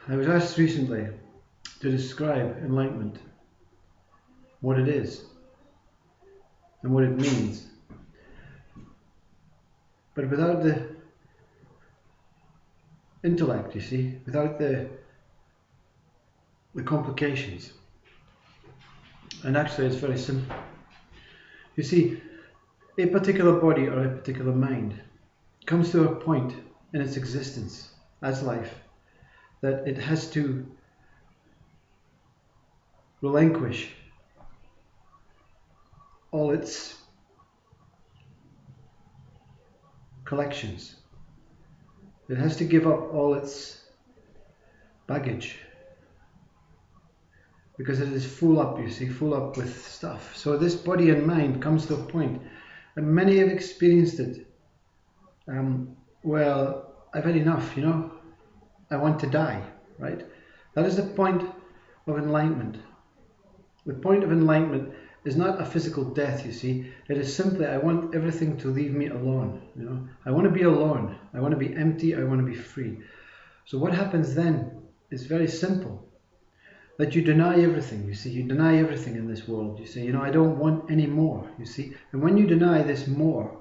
I was asked recently to describe enlightenment, what it is, and what it means. But without the intellect, you see, without the complications. And actually it's very simple. You see, a particular body or a particular mind comes to a point in its existence as life that it has to relinquish all its collections. It has to give up all its baggage because it is full up, you see, full up with stuff. So this body and mind comes to a point, and many have experienced it. Well, I've had enough, you know, I want to die, right? That is the point of enlightenment. The point of enlightenment is not a physical death, you see. It is simply, I want everything to leave me alone, you know. I want to be alone. I want to be empty. I want to be free. So what happens then is very simple. That you deny everything, you see. You deny everything in this world. You say, you know, I don't want any more, you see. And when you deny this more,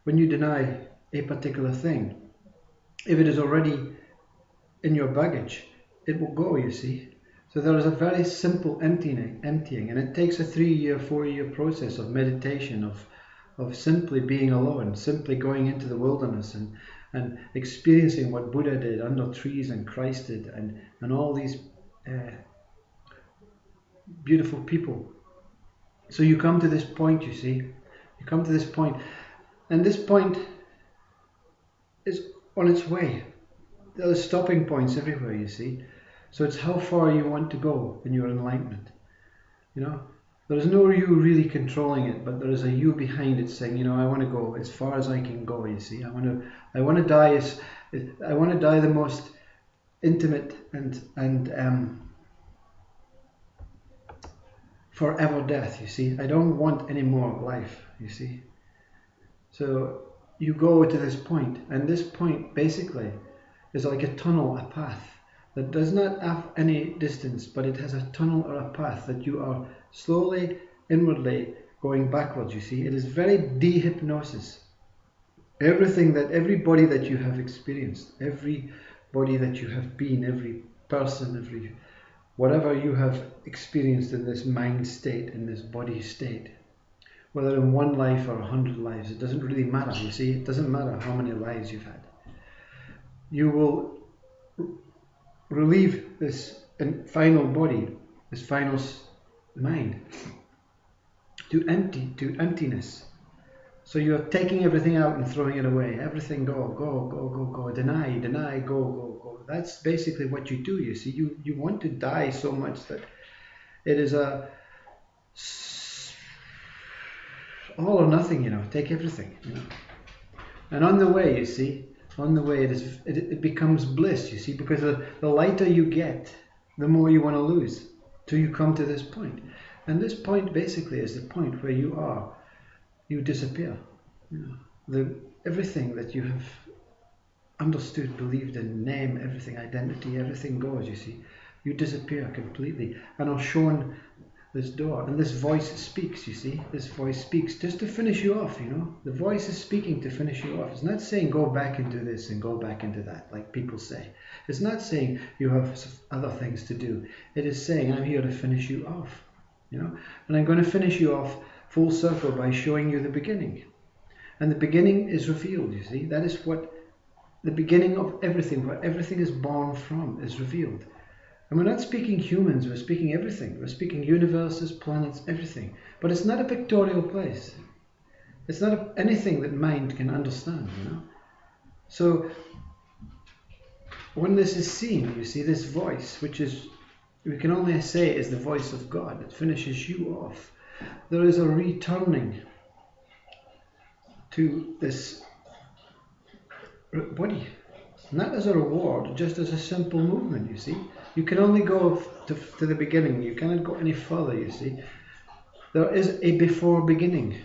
when you deny a particular thing, if it is already in your baggage, it will go, you see. So there is a very simple emptying, and it takes a 3-year, 4-year process of meditation, of simply being alone, simply going into the wilderness and experiencing what Buddha did under trees and Christ did, and all these beautiful people. So you come to this point, you see. You come to this point, and this point is on its way. There are stopping points everywhere, you see. So it's how far you want to go in your enlightenment. You know, there is no you really controlling it, but there is a you behind it saying, you know, I want to go as far as I can go. You see, I want to die the most intimate and forever death. You see, I don't want any more life. You see, so you go to this point, and this point basically is like a tunnel, a path that does not have any distance, but it has a tunnel or a path that you are slowly, inwardly going backwards, you see. It is very de-hypnosis. Everybody that you have experienced, everybody that you have been, every person, whatever you have experienced in this mind state, in this body state, whether in one life or 100 lives, it doesn't really matter, you see. It doesn't matter how many lives you've had. You will relieve this final body, this final mind, to emptiness. So you're taking everything out and throwing it away. Everything go, deny, go. That's basically what you do, you see. You want to die so much that it is a all or nothing, you know. Take everything, you know. And on the way, you see, on the way it becomes bliss, you see, because the lighter you get, the more you want to lose, till you come to this point. And this point basically is the point where you disappear. You know, everything that you have understood, believed in, name, everything, identity, everything goes, you see. You disappear completely and are shown this door, and this voice speaks, you see. This voice speaks just to finish you off, you know. The voice is speaking to finish you off. It's not saying go back and do this and go back into that, like people say. It's not saying you have other things to do. It is saying, I'm here to finish you off, you know. And I'm going to finish you off full circle by showing you the beginning. And the beginning is revealed, you see. That is what the beginning of everything, where everything is born from, is revealed. And we're not speaking humans, we're speaking everything. We're speaking universes, planets, everything. But it's not a pictorial place. It's not anything that mind can understand, you know. So when this is seen, you see, this voice, which is, we can only say is the voice of God, that finishes you off. There is a returning to this body, not as a reward, just as a simple movement, you see. You can only go to the beginning. You cannot go any further, you see. There is a before beginning.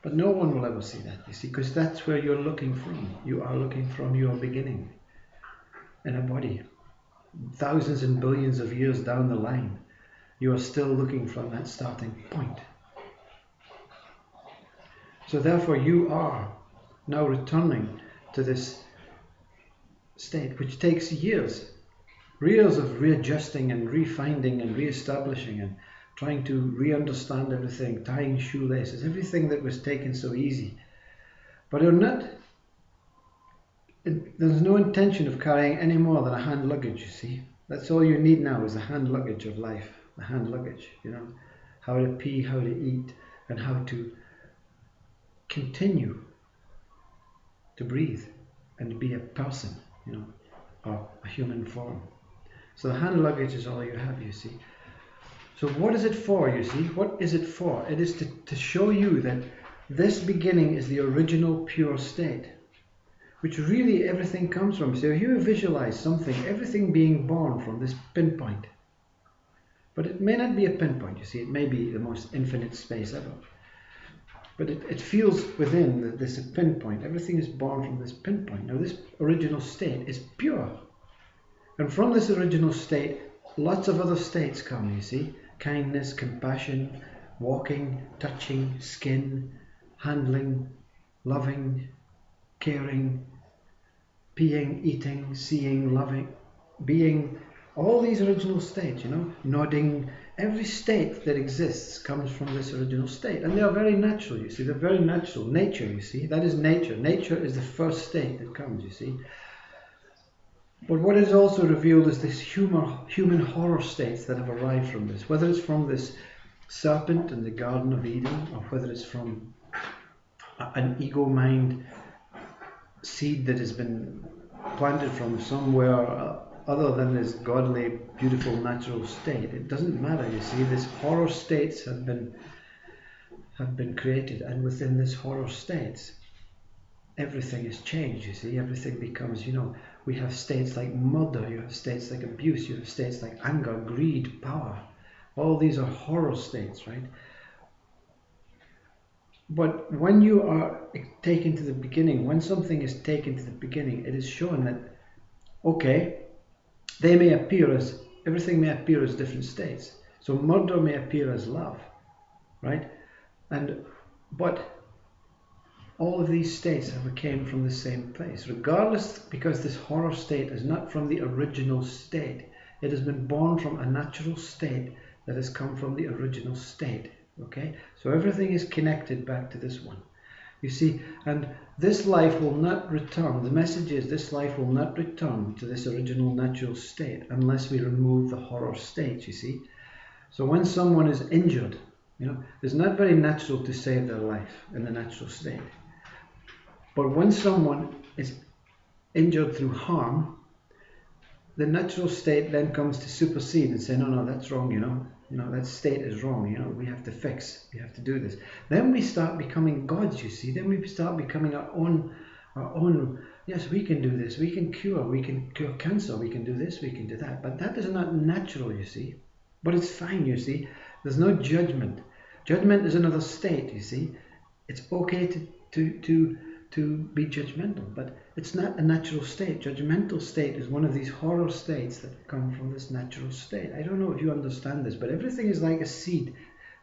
But no one will ever see that, you see, because that's where you're looking from. You are looking from your beginning. in a body. Thousands and billions of years down the line, you are still looking from that starting point. So therefore you are now returning to this state, which takes years of readjusting and refinding and re-establishing and trying to re-understand everything, tying shoelaces, everything that was taken so easy. But there's no intention of carrying any more than a hand luggage, you see. That's all you need now is the hand luggage of life, the hand luggage, you know, how to pee, how to eat, and how to continue to breathe and be a person, you know, or a human form. So the hand luggage is all you have, you see. So what is it for, you see? What is it for? It is to show you that this beginning is the original pure state, which really everything comes from. So if you visualize something, everything being born from this pinpoint. But it may not be a pinpoint, you see. It may be the most infinite space ever. But it feels within this pinpoint. Everything is born from this pinpoint. Now this original state is pure. And from this original state, lots of other states come, you see. Kindness, compassion, walking, touching, skin, handling, loving, caring, peeing, eating, seeing, loving, being, all these original states, you know, nodding. Every state that exists comes from this original state. And they are very natural, you see. They're very natural. Nature, you see. That is nature. Nature is the first state that comes, you see. But what is also revealed is this human horror states that have arrived from this. Whether it's from this serpent in the Garden of Eden, or whether it's from an ego mind seed that has been planted from somewhere other than this godly, beautiful, natural state. It doesn't matter, you see. These horror states have been created, and within this horror states, everything is changed, you see. Everything becomes, you know, we have states like murder, you have states like abuse, you have states like anger, greed, power. All these are horror states, right? But when you are taken to the beginning, when something is taken to the beginning, it is shown that, okay, they may appear as, everything may appear as different states. So murder may appear as love, right? But all of these states came from the same place, regardless, because this horror state is not from the original state. It has been born from a natural state that has come from the original state, okay? So everything is connected back to this one, you see. And this life will not return. The message is this life will not return to this original natural state unless we remove the horror state, you see. So when someone is injured, you know, it's not very natural to save their life in the natural state. But when someone is injured through harm, the natural state then comes to supersede and say, no, that's wrong, you know, that state is wrong, you know, we have to fix, we have to do this. Then we start becoming gods, you see. Then we start becoming our own, yes, we can do this, we can cure cancer, we can do this, we can do that. But that is not natural, you see. But it's fine, you see. There's no judgment. Judgment is another state, you see. It's okay to be judgmental, but it's not a natural state. Judgmental state is one of these horror states that come from this natural state. I don't know if you understand this, but everything is like a seed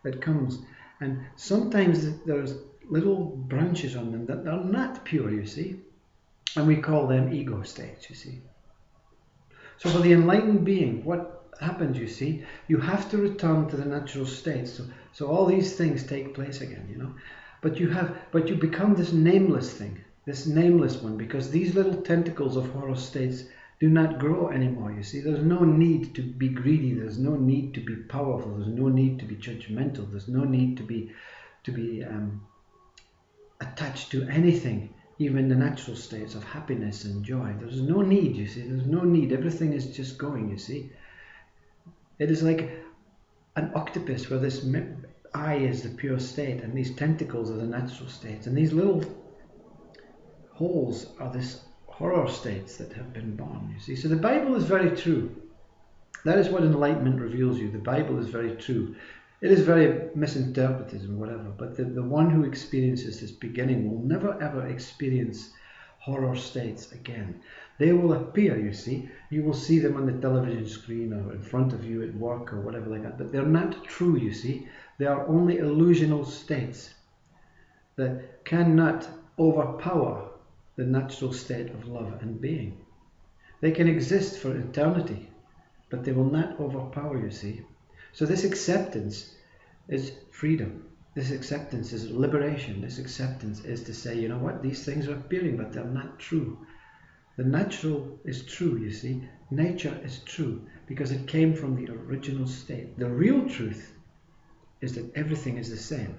that comes, and sometimes there's little branches on them that are not pure, you see, and we call them ego states, you see. So for the enlightened being, what happens, you see, you have to return to the natural state. So all these things take place again, you know. But you become this nameless thing, this nameless one, because these little tentacles of horror states do not grow anymore, you see. There's no need to be greedy, there's no need to be powerful, there's no need to be judgmental, there's no need to be attached to anything, even the natural states of happiness and joy. There's no need, you see, there's no need. Everything is just going, you see. It is like an octopus where this eye is the pure state, and these tentacles are the natural states, and these little holes are this horror states that have been born, you see. So the Bible is very true. That is what enlightenment reveals you. The Bible is very true. It is very misinterpreted and whatever, but the one who experiences this beginning will never ever experience horror states again. They will appear, you see. You will see them on the television screen or in front of you at work or whatever like that. But they're not true, you see. They are only illusional states that cannot overpower the natural state of love and being. They can exist for eternity, but they will not overpower, you see. So this acceptance is freedom. This acceptance is liberation. This acceptance is to say, you know what, these things are appearing, but they're not true. The natural is true, you see. Nature is true because it came from the original state. The real truth is that everything is the same,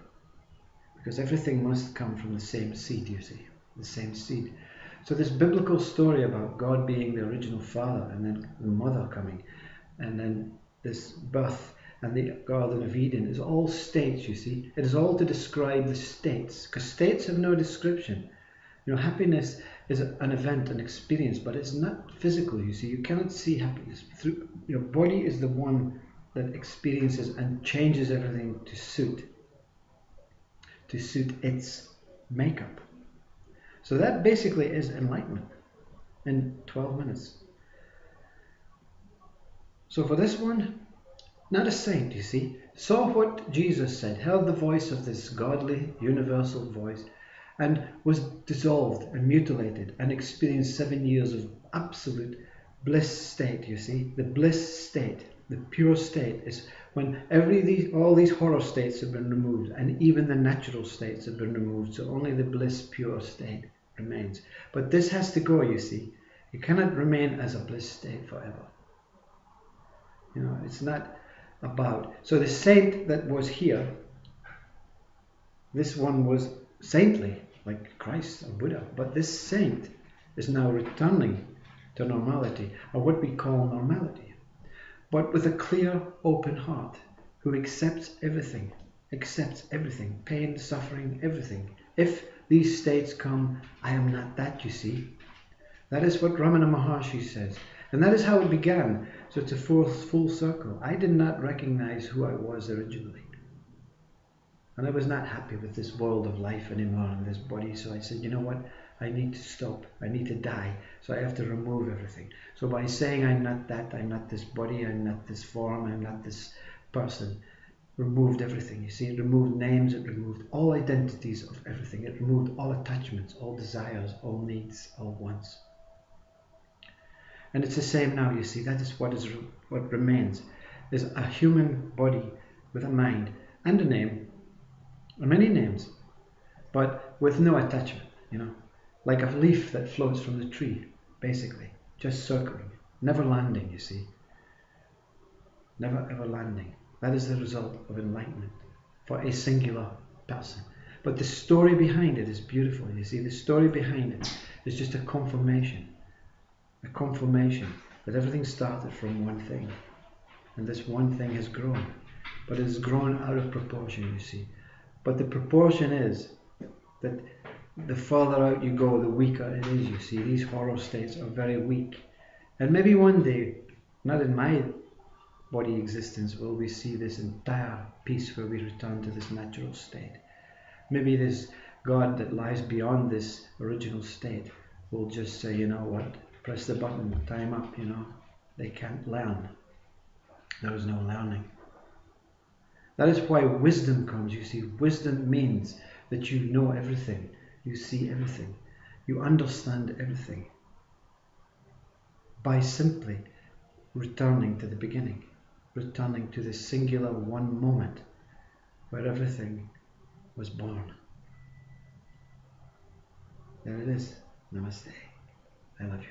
because everything must come from the same seed, you see, the same seed. So this biblical story about God being the original father and then the mother coming and then this birth and the Garden of Eden is all states, you see. It is all to describe the states, because states have no description. You know, happiness is an event, an experience, but it's not physical, you see. You cannot see happiness. Your body is the one that experiences and changes everything to suit its makeup. So that basically is enlightenment in 12 minutes. So for this one, not a saint, you see, saw what Jesus said, heard the voice of this godly, universal voice, and was dissolved and mutilated and experienced 7 years of absolute bliss state, you see. The bliss state, the pure state, is when all these horror states have been removed, and even the natural states have been removed, so only the bliss pure state remains. But this has to go, you see. It cannot remain as a bliss state forever. You know, it's not about. So the saint that was here, this one was saintly, like Christ or Buddha, but this saint is now returning to normality, or what we call normality, but with a clear, open heart, who accepts everything, pain, suffering, everything. If these states come, I am not that, you see. That is what Ramana Maharshi says. And that is how it began. So it's a full circle. I did not recognize who I was originally. And I was not happy with this world of life anymore and this body. So I said, you know what? I need to stop. I need to die. So I have to remove everything. So by saying I'm not that, I'm not this body, I'm not this form, I'm not this person, removed everything. You see, it removed names, it removed all identities of everything. It removed all attachments, all desires, all needs, all wants. And it's the same now, you see. That is what remains. There's a human body with a mind and a name, or many names, but with no attachment, you know, like a leaf that floats from the tree, basically, just circling, never landing, you see, never ever landing. That is the result of enlightenment for a singular person. But the story behind it is beautiful, you see. The story behind it is just a confirmation that everything started from one thing, and this one thing has grown, but it has grown out of proportion, you see. But the proportion is that the further out you go, the weaker it is, you see. These horror states are very weak, and maybe one day, not in my body existence, will we see this entire peace where we return to this natural state. Maybe this God that lies beyond this original state will just say, you know what, press the button, time up, you know. They can't learn. There is no learning. That is why wisdom comes, you see. Wisdom means that you know everything, you see everything, you understand everything, by simply returning to the beginning, returning to the singular one moment where everything was born. There it is. Namaste. I love you.